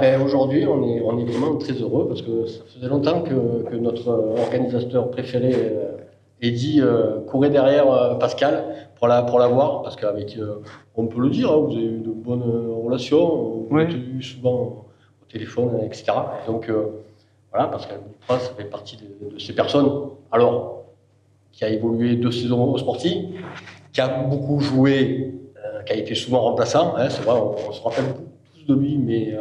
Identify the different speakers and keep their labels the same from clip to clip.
Speaker 1: ben, aujourd'hui, on est vraiment très heureux parce que ça faisait longtemps que notre organisateur préféré, Eddy, courait derrière Pascal pour la voir, parce qu'avec, on peut le dire, hein, vous avez eu de bonnes relations, vous êtes eu souvent au téléphone, etc. Et donc, voilà, Pascal Boutras, ça fait partie de ces personnes, alors, qui a évolué 2 saisons au Sporting, qui a beaucoup joué, qui a été souvent remplaçant, hein, c'est vrai, on se rappelle tous de lui, mais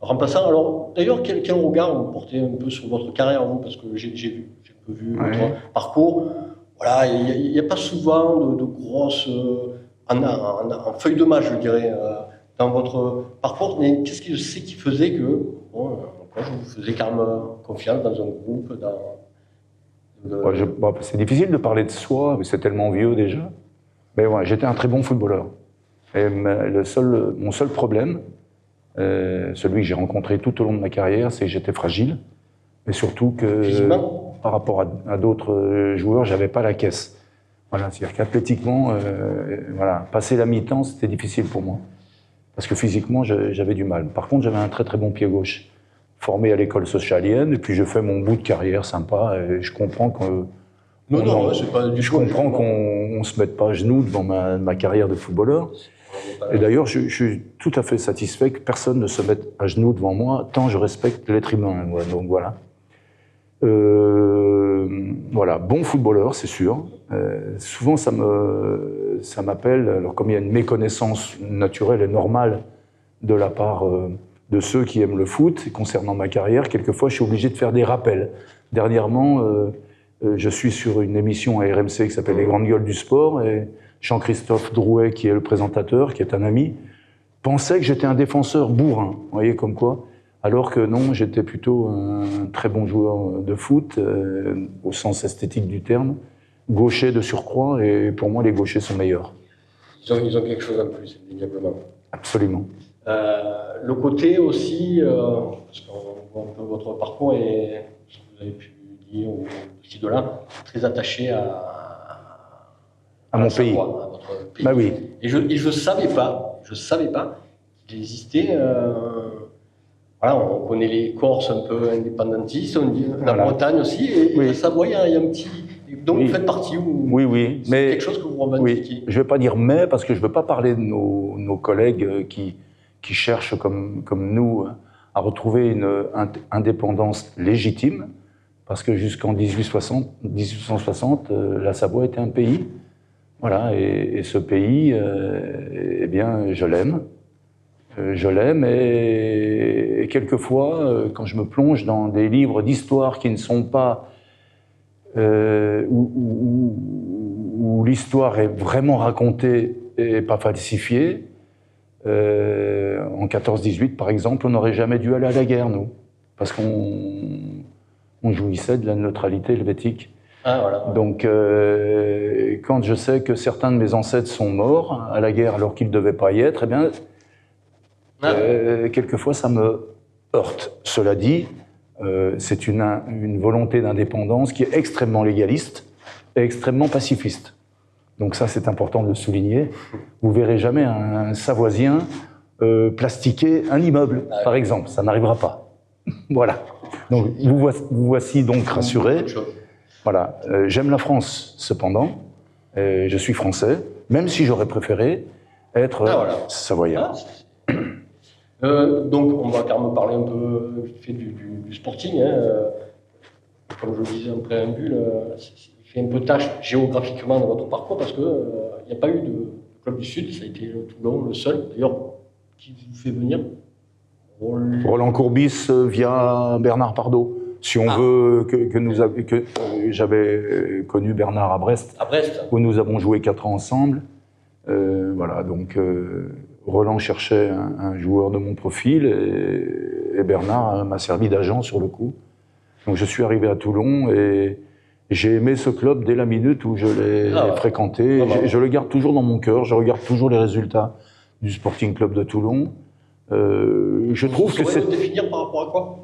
Speaker 1: remplaçant. Alors, d'ailleurs, quel regard vous portez un peu sur votre carrière, vous, parce que j'ai un peu vu votre parcours. Voilà, il n'y a pas souvent de grosses, en feuille de match, je dirais, dans votre parcours, mais qu'est-ce que c'est qui faisait que, bon, je vous faisais quand même confiance dans un groupe,
Speaker 2: c'est difficile de parler de soi, mais c'est tellement vieux déjà. Mais ouais, j'étais un très bon footballeur. Et mon seul problème, celui que j'ai rencontré tout au long de ma carrière, c'est que j'étais fragile. Et surtout que,
Speaker 1: physiquement,
Speaker 2: par rapport à d'autres joueurs, j'avais pas la caisse. Voilà, c'est-à-dire qu'athlétiquement, voilà, passer la mi-temps, c'était difficile pour moi. Parce que physiquement, j'avais du mal. Par contre, j'avais un très très bon pied gauche. Formé à l'école socialienne, et puis je fais mon bout de carrière sympa, et je comprends qu'on se mette pas à genoux devant ma carrière de footballeur. Et d'ailleurs, je suis tout à fait satisfait que personne ne se mette à genoux devant moi, tant je respecte l'être humain. Ouais, donc voilà. Voilà, bon footballeur, c'est sûr. Souvent, ça m'appelle, alors comme il y a une méconnaissance naturelle et normale de la part de ceux qui aiment le foot, concernant ma carrière, quelquefois je suis obligé de faire des rappels. Dernièrement, je suis sur une émission à RMC qui s'appelle Les Grandes Gueules du Sport, et Jean-Christophe Drouet, qui est le présentateur, qui est un ami, pensait que j'étais un défenseur bourrin, vous voyez, comme quoi. Alors que non, j'étais plutôt un très bon joueur de foot, au sens esthétique du terme, gaucher de surcroît, et pour moi, les gauchers sont meilleurs.
Speaker 1: Ils ont quelque chose en plus, indéniablement.
Speaker 2: Absolument.
Speaker 1: Le côté aussi, parce qu'on voit un peu votre parcours et ce que vous avez pu dire aussi de là, très attaché à
Speaker 2: mon pays.
Speaker 1: À votre pays.
Speaker 2: Bah oui.
Speaker 1: Et je savais pas qu'il existait. Voilà, on connaît les Corses un peu indépendantistes, on dit la Bretagne aussi, et la Savoie, il y a un petit. Donc vous faites partie où?
Speaker 2: Oui, mais
Speaker 1: quelque chose que vous revendiquez.
Speaker 2: Oui. Je ne vais pas dire mais, parce que je ne veux pas parler de nos collègues qui cherchent, comme nous, à retrouver une indépendance légitime, parce que jusqu'en 1860, la Savoie était un pays. Voilà, et ce pays, eh bien, je l'aime. Je l'aime, et quelquefois, quand je me plonge dans des livres d'histoire qui ne sont pas où l'histoire est vraiment racontée et pas falsifiée. En 14-18, par exemple, on n'aurait jamais dû aller à la guerre, nous, parce qu'on jouissait de la neutralité helvétique.
Speaker 1: Ah, voilà.
Speaker 2: Donc, quand je sais que certains de mes ancêtres sont morts à la guerre alors qu'ils ne devaient pas y être, eh bien, quelquefois ça me heurte. Cela dit, c'est une volonté d'indépendance qui est extrêmement légaliste et extrêmement pacifiste. Donc ça, c'est important de le souligner. Vous verrez jamais un Savoisien plastiquer un immeuble, par exemple. Ça n'arrivera pas. Voilà. Donc vous voici donc rassurés. Voilà. J'aime la France, cependant. Je suis français, même si j'aurais préféré être savoyard.
Speaker 1: Donc, on va quand même parler un peu du Sporting. Hein. Comme je le disais en préambule, il fait un peu tâche géographiquement dans votre parcours parce qu'il n'y a pas eu de club du Sud, ça a été Toulon le seul. D'ailleurs, qui vous fait venir?
Speaker 2: Roland Courbis via Bernard Pardo. Si on veut que j'avais connu Bernard à Brest, où nous avons joué 4 ans ensemble. Voilà, donc Roland cherchait un joueur de mon profil et Bernard m'a servi d'agent sur le coup. Donc je suis arrivé à Toulon et j'ai aimé ce club dès la minute où je l'ai fréquenté. Je le garde toujours dans mon cœur, je regarde toujours les résultats du Sporting Club de Toulon. Je trouve que c'est...
Speaker 1: définir par rapport à quoi?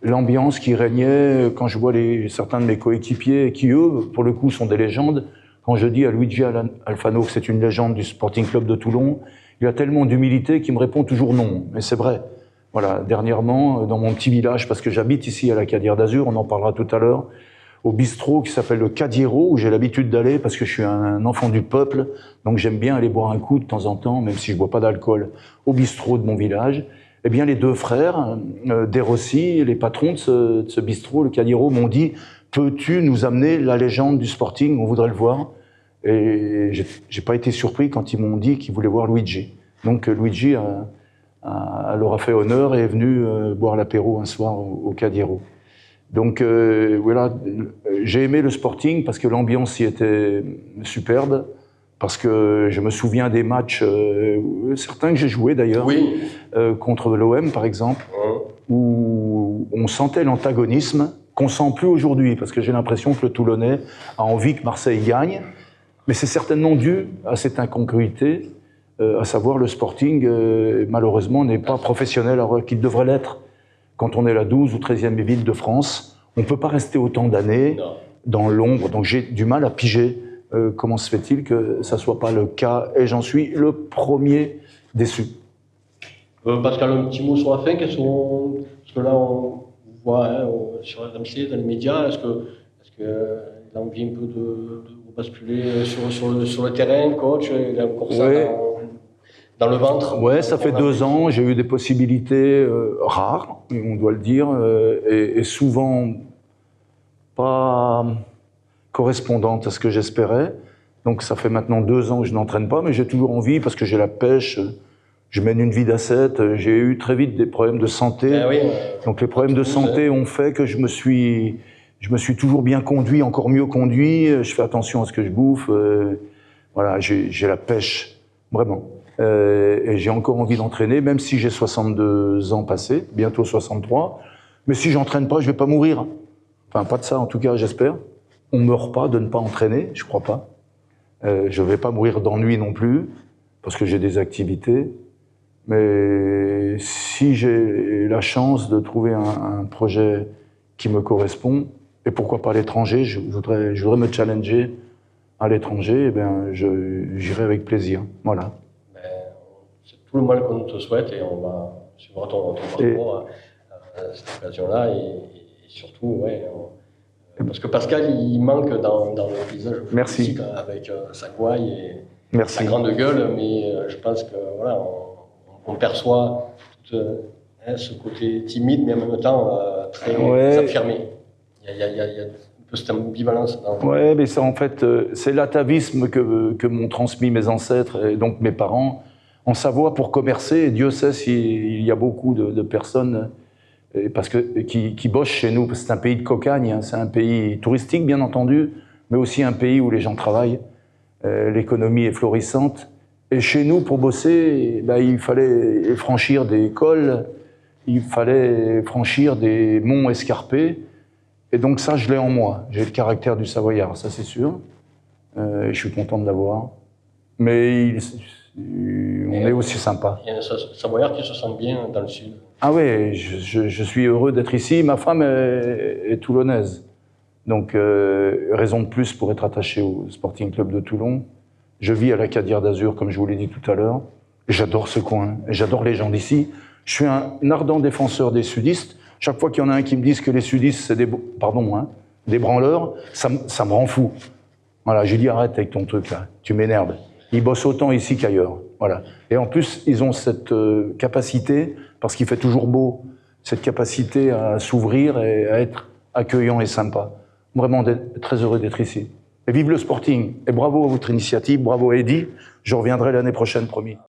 Speaker 2: L'ambiance qui régnait quand je vois certains de mes coéquipiers qui, eux, pour le coup, sont des légendes. Quand je dis à Luigi Alfano que c'est une légende du Sporting Club de Toulon, il a tellement d'humilité qu'il me répond toujours non. Mais c'est vrai. Voilà, dernièrement, dans mon petit village, parce que j'habite ici à la Cadière d'Azur, on en parlera tout à l'heure, au bistrot qui s'appelle le Cadiero, où j'ai l'habitude d'aller parce que je suis un enfant du peuple, donc j'aime bien aller boire un coup de temps en temps, même si je bois pas d'alcool, au bistrot de mon village. Eh bien, les deux frères, Desrossi, les patrons de ce bistrot, le Cadiero, m'ont dit « Peux-tu nous amener la légende du Sporting? On voudrait le voir. » Et j'ai pas été surpris quand ils m'ont dit qu'ils voulaient voir Luigi. Donc Luigi leur a fait honneur et est venu boire l'apéro un soir au Cadiero. Donc voilà, j'ai aimé le Sporting parce que l'ambiance y était superbe, parce que je me souviens des matchs, certains que j'ai joués d'ailleurs,
Speaker 1: Oui.
Speaker 2: contre l'OM par exemple, où on sentait l'antagonisme qu'on sent plus aujourd'hui, parce que j'ai l'impression que le Toulonnais a envie que Marseille gagne, mais c'est certainement dû à cette incongruité, à savoir le Sporting, malheureusement, n'est pas professionnel alors qu'il devrait l'être. Quand on est la 12 ou 13e ville de France, on ne peut pas rester autant d'années dans l'ombre. Donc j'ai du mal à piger comment se fait-il que ça ne soit pas le cas. Et j'en suis le premier déçu.
Speaker 1: Pascal, un petit mot sur la fin. Parce que là, on voit sur RMC, dans les médias, est-ce qu'il a envie un peu de basculer sur le terrain, coach? Il a encore ça dans le ventre?
Speaker 2: Ouais, ça fait 2 ans, j'ai eu des possibilités rares, on doit le dire, et souvent pas correspondantes à ce que j'espérais. Donc ça fait maintenant 2 ans que je n'entraîne pas, mais j'ai toujours envie parce que j'ai la pêche, je mène une vie d'ascète, j'ai eu très vite des problèmes de santé.
Speaker 1: Oui,
Speaker 2: donc les problèmes de santé ont fait que je me suis toujours bien conduit, encore mieux conduit, je fais attention à ce que je bouffe, voilà, j'ai la pêche, vraiment. Et j'ai encore envie d'entraîner, même si j'ai 62 ans passés, bientôt 63. Mais si j'entraîne pas, je vais pas mourir. Enfin, pas de ça, en tout cas, j'espère. On meurt pas de ne pas entraîner, je crois pas. Je vais pas mourir d'ennui non plus, parce que j'ai des activités. Mais si j'ai la chance de trouver un projet qui me correspond, et pourquoi pas à l'étranger, je voudrais me challenger à l'étranger, eh bien, j'irai avec plaisir. Voilà.
Speaker 1: C'est tout le mal qu'on te souhaite et on va suivre ton parcours à cette occasion-là et surtout, parce que Pascal, il manque dans le paysage politique avec sa gouaille et sa grande gueule, mais je pense que voilà, on perçoit tout, ce côté timide, mais en même temps très affirmé. Il y a un peu cette ambivalence.
Speaker 2: Ouais, mais ça, en fait, c'est l'atavisme que m'ont transmis mes ancêtres et donc mes parents. En Savoie, pour commercer, et Dieu sait s'il y a beaucoup de personnes qui bossent chez nous. C'est un pays de cocagne, hein, c'est un pays touristique, bien entendu, mais aussi un pays où les gens travaillent. L'économie est florissante. Et chez nous, pour bosser, il fallait franchir des cols, il fallait franchir des monts escarpés. Et donc ça, je l'ai en moi. J'ai le caractère du Savoyard, ça c'est sûr. Je suis content de l'avoir. Mais on est aussi sympa.
Speaker 1: Il y a un Savoyard qui se sent bien dans le sud.
Speaker 2: Ah oui, je suis heureux d'être ici. Ma femme est toulonnaise. Donc, raison de plus pour être attaché au Sporting Club de Toulon. Je vis à la Cadière d'Azur, comme je vous l'ai dit tout à l'heure. J'adore ce coin, et j'adore les gens d'ici. Je suis un ardent défenseur des sudistes. Chaque fois qu'il y en a un qui me dise que les sudistes, c'est des branleurs, ça me rend fou. Voilà, j'ai dit arrête avec ton truc là, tu m'énerves. Ils bossent autant ici qu'ailleurs. Voilà. Et en plus, ils ont cette capacité, parce qu'il fait toujours beau, cette capacité à s'ouvrir et à être accueillant et sympa. Vraiment très heureux d'être ici. Et vive le Sporting. Et bravo à votre initiative, bravo à Eddy. Je reviendrai l'année prochaine, promis.